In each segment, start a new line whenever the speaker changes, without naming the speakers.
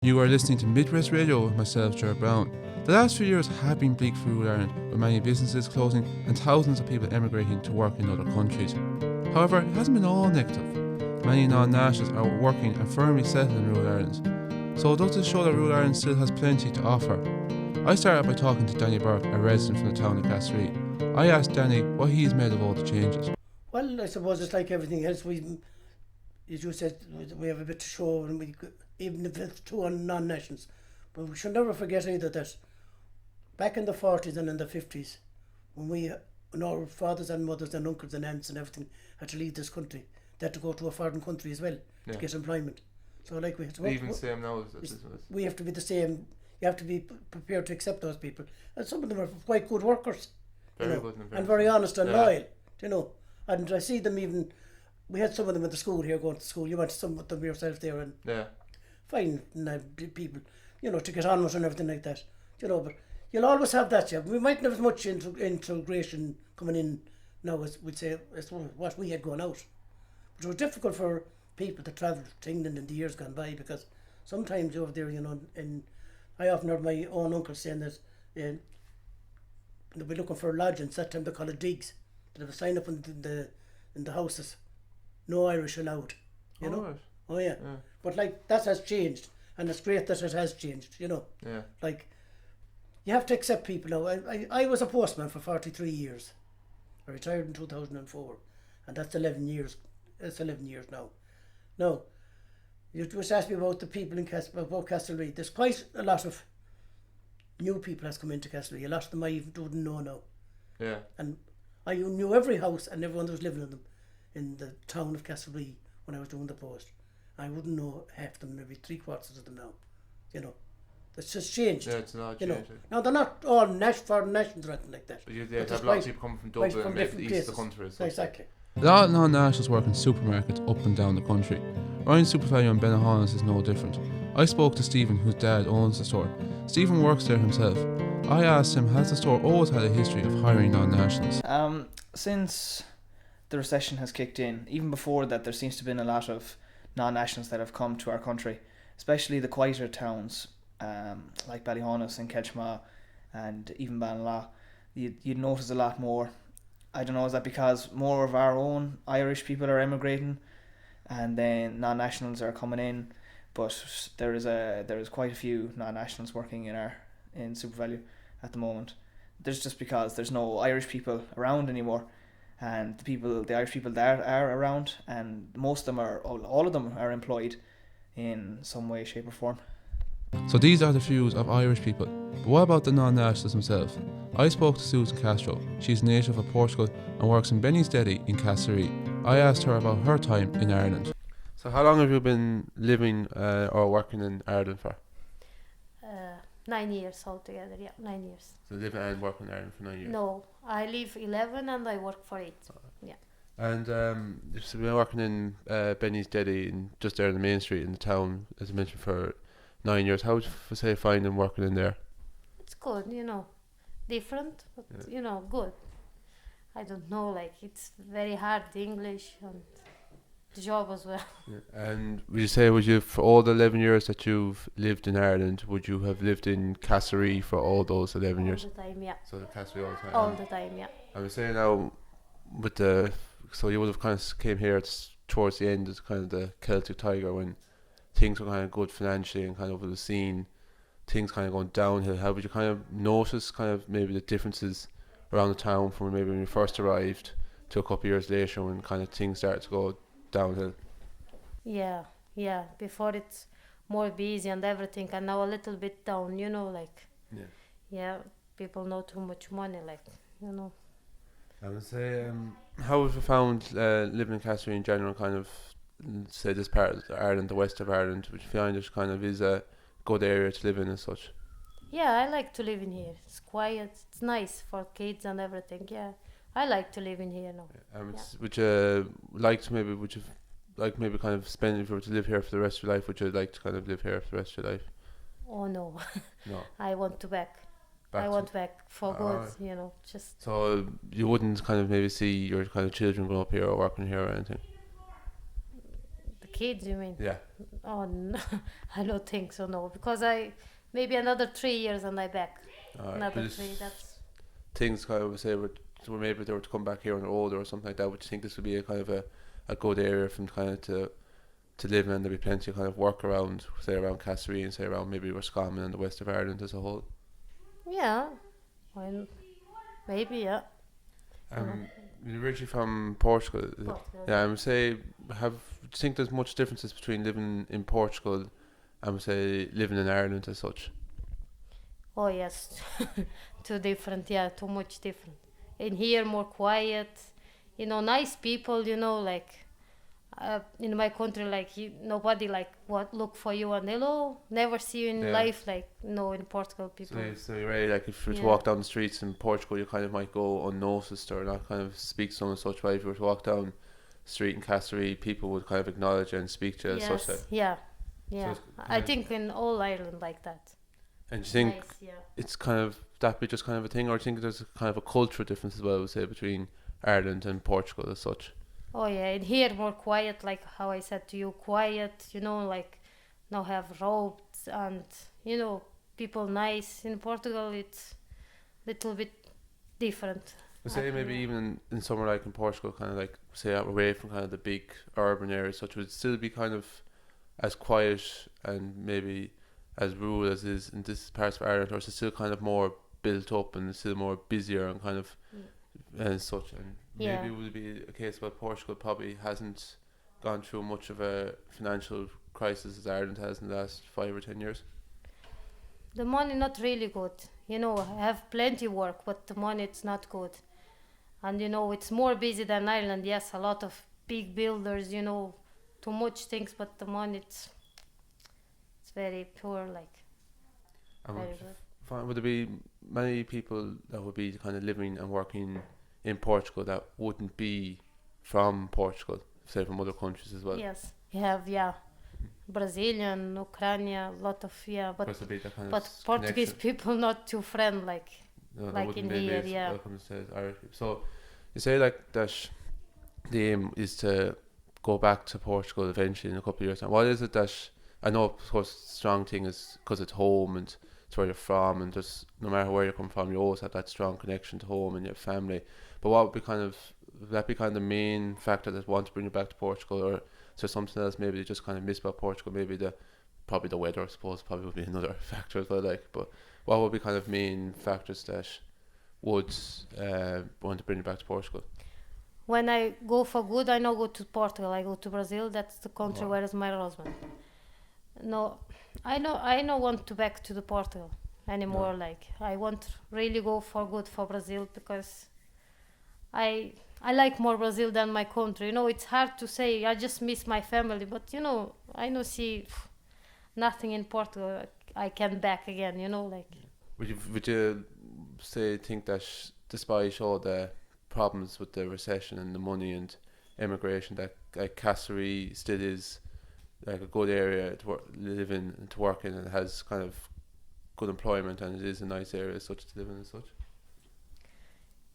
You are listening to Midwest Radio with myself, Gerard Browne. The last few years have been bleak for rural Ireland, with many businesses closing and thousands of people emigrating to work in other countries. However, it hasn't been all negative. Many non-nationals are working and firmly settled in rural Ireland. So does this show that rural Ireland still has plenty to offer? I started by talking to Danny Burke, a resident from the town of Castlereagh. I asked Danny what he's made of all the changes.
Well, I suppose it's like everything else. As you said, we have a bit to show, and even if it's two non-nationals. But we should never forget either that back in the 40s and in the 50s, when our fathers and mothers and uncles and aunts and everything had to leave this country, they had to go to a foreign country as well to get employment. So like we have to
even same now.
We have to be the same. You have to be prepared to accept those people, and some of them are quite good workers,
very good
and very honest and loyal, And I see them even. We had some of them at the school here going to school. You went to some of them yourself there, and fine people, to get on with and everything like that, But you'll always have that. We mightn't have as much integration coming in now as we'd say as what we had going out. But it was difficult for people to travel to England in the years gone by, because sometimes over there, and I often heard my own uncle saying that they'll be looking for lodgings. That time they call it digs. They have a sign up in the houses, no Irish allowed.
Right.
Oh yeah. But like that has changed, and it's great that it has changed. Like you have to accept people now. I was a postman for 43 years. I retired in 2004, and that's 11 years. It's 11 years now. Now, you just asked me about the people in Castlereagh. There's quite a lot of new people has come into Castlereagh. A lot of them I even didn't know now.
Yeah.
And I knew every house and everyone that was living in them in the town of Castlereagh when I was doing the post. I wouldn't know half of them, maybe 3/4 of them now. It's just changed.
Yeah, it's not changed.
Now they're not all foreign nations or anything like that.
But you have a lot of people coming from Dublin and
different
east
places.
of the country. So.
Exactly.
A lot of non-nationals work in supermarkets up and down the country. Ryan Supervalue in Benahonas is no different. I spoke to Stephen, whose dad owns the store. Stephen works there himself. I asked him, has the store always had a history of hiring non-nationals?
Since the recession has kicked in, even before that, there seems to have been a lot of non-nationals that have come to our country, especially the quieter towns like Ballyhonus and Ketchma and even Banlaw. You'd notice a lot more. I don't know, is that because more of our own Irish people are emigrating and then non-nationals are coming in? But there is quite a few non-nationals working in SuperValue at the moment. There's just because there's no Irish people around anymore, and the Irish people that are around, and most of them all of them are employed in some way, shape or form.
So these are the views of Irish people. But what about the non-nationals themselves? I spoke to Susan Castro. She's native of Portugal and works in Benny's Deli in Castlereagh. I asked her about her time in Ireland. So how long have you been living or working in Ireland for?
9 years altogether, 9 years.
So living and working in Ireland for 9 years?
No, I live 11 and I work for 8. Yeah.
And you've been working in Benny's Deli just there in the main street in the town, as I mentioned, for 9 years. How would you finding working in there?
It's good, different, but good. I don't know, it's very hard, the English and the job as well.
Yeah. And would you, for all the 11 years that you've lived in Ireland, would you have lived in Castlereagh for all those 11 years?
All the time, yeah.
So Castlereagh all the time?
All the time, yeah.
I was saying now, so you would have kind of came here towards the end as kind of the Celtic Tiger when things were kind of good financially and kind of with the scene, things kind of going downhill. How would you kind of notice kind of maybe the differences around the town from maybe when you first arrived to a couple of years later when kind of things started to go downhill?
Yeah. Before it's more busy and everything, and now a little bit down, Yeah, people know too much money,
I would say, how have you found living in Castlereagh in general, kind of, say this part of Ireland, the west of Ireland, which you find it kind of is a good area to live in as such?
Yeah, I like to live in here. It's quiet, it's nice for kids and everything, yeah. I like to live in here now.
Would you like to maybe kind of spend, if you were to live here for the rest of your life, would you like to kind of live here for the rest of your life?
Oh no.
No.
I want to back. I want back for good, just.
So you wouldn't kind of maybe see your kind of children grow up here or working here or anything?
The kids, you mean?
Yeah.
Oh, no, I don't think so, no. Because maybe another 3 years and I back. Another 3, that's...
Things kind of say, so maybe if they were to come back here when they're older or something like that, would you think this would be a kind of a good area from kind of to live in, and there'd be plenty of kind of work around, say around Castlereagh and say around maybe Roscommon and the west of Ireland as a whole?
Yeah, well, maybe, yeah.
You're originally from Portugal.
Portugal.
Yeah, I would say, do you think there's much differences between living in Portugal and say living in Ireland as such?
Oh yes, too different, yeah, too much different. In here more quiet, nice people, like in my country, like nobody like what look for you and hello, never see you in life, like in Portugal people.
So you're right, like if you were to walk down the streets in Portugal, you kind of might go unnoticed or not kind of speak to someone such, but if you were to walk down the street in Castlereagh, people would kind of acknowledge you and speak to you as such. Like.
Yeah.
So
I think in all Ireland like that.
And do you think
nice,
it's kind of, that be just kind of a thing, or do you think there's kind of a cultural difference as well, I would say, between Ireland and Portugal as such?
Oh yeah, in here more quiet, like how I said to you, quiet, like now have roads and, people nice. In Portugal it's little bit different.
I say maybe even in somewhere like in Portugal, kind of like, say, away from kind of the big urban areas, such would still be kind of as quiet and maybe as rural as is in this parts of Ireland, or is it still kind of more built up and still more busier and kind of and such? And maybe it would be a case where Portugal probably hasn't gone through much of a financial crisis as Ireland has in the last 5 or 10 years.
The money not really good. I have plenty work, but the money it's not good. And it's more busy than Ireland. Yes, a lot of big builders, too much things, but the money it's very poor, like. Very good.
Would there be many people that would be kind of living and working in Portugal that wouldn't be from Portugal, say from other countries as well?
Yes, you have, Brazilian, Ukraine, a lot of, but Portuguese people not too friend like in here,
So you say like that the aim is to go back to Portugal eventually in a couple of years time. What is it that, I know of course the strong thing is because it's home and it's where you're from, and just no matter where you come from, you always have that strong connection to home and your family. But what would be would that be kind of the main factor that want to bring you back to Portugal, or is there something else maybe you just kind of miss about Portugal? Maybe probably the weather, I suppose, probably would be another factor as well. Like, but what would be kind of main factors that would want to bring you back to Portugal?
When I go for good, I don't go to Portugal. I go to Brazil. That's the country where is my husband. No, I don't want to back to the Portugal anymore. No. Like I want really go for good for Brazil, because I like more Brazil than my country. It's hard to say. I just miss my family, but I don't see nothing in Portugal. I can back again. Like.
Would you think that despite all the problems with the recession and the money and immigration, that like Castlereagh still is like a good area to live in and to work in, and it has kind of good employment, and it is a nice area as such to live in and such?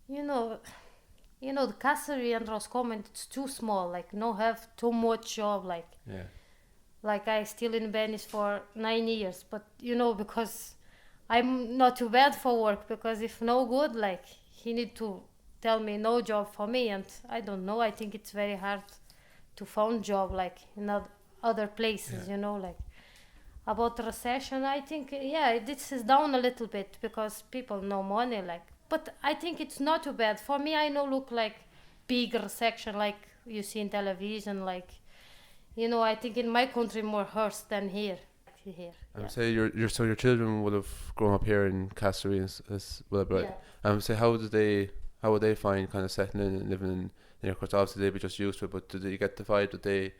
The Castlereagh and Roscommon, it's too small, like no have too much job, like like I still in Venice for 9 years, but because I'm not too bad for work, because if no good, like he need to tell me no job for me, and I don't know, I think it's very hard to find job like in other places, like. About recession, I think this is down a little bit because people no money, like, but I think it's not too bad for me. I know look like big recession like you see in television, like, I think in my country more hurts than here.
Say your children would have grown up here in Castlereagh as well, right? Say how would they find kind of settling in and living in here? Of course, obviously they'd be just used to it, but do they get the vibe that they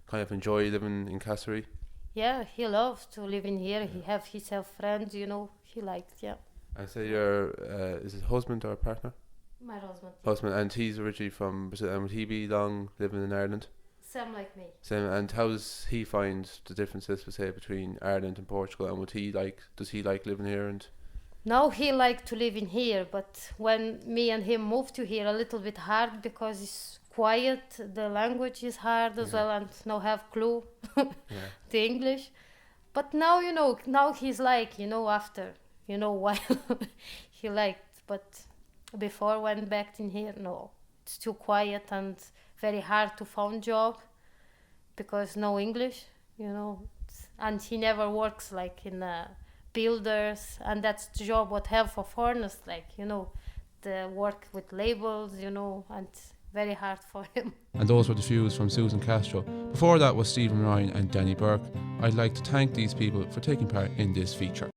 kind of enjoy living in Castlereagh?
Yeah, he loves to live in here. He have himself friends, he likes,
And say your is it husband or partner?
My husband.
Husband, and he's originally from Brazil, and would he be long living in Ireland?
Same like me.
Same, and how does he find the differences, say, between Ireland and Portugal, and does he like living here? And
now he like to live in here, but when me and him moved to here, a little bit hard because it's quiet. The language is hard as well, and no have clue the English. But now, now he's like, after, while he liked. But before when back in here, no, it's too quiet and very hard to find job because no English, and he never works like in builders, and that's the job what have for foreigners, like, the work with labels, and very hard for him.
And those were the views from Susan Castro. Before that was Stephen Ryan and Danny Burke. I'd like to thank these people for taking part in this feature.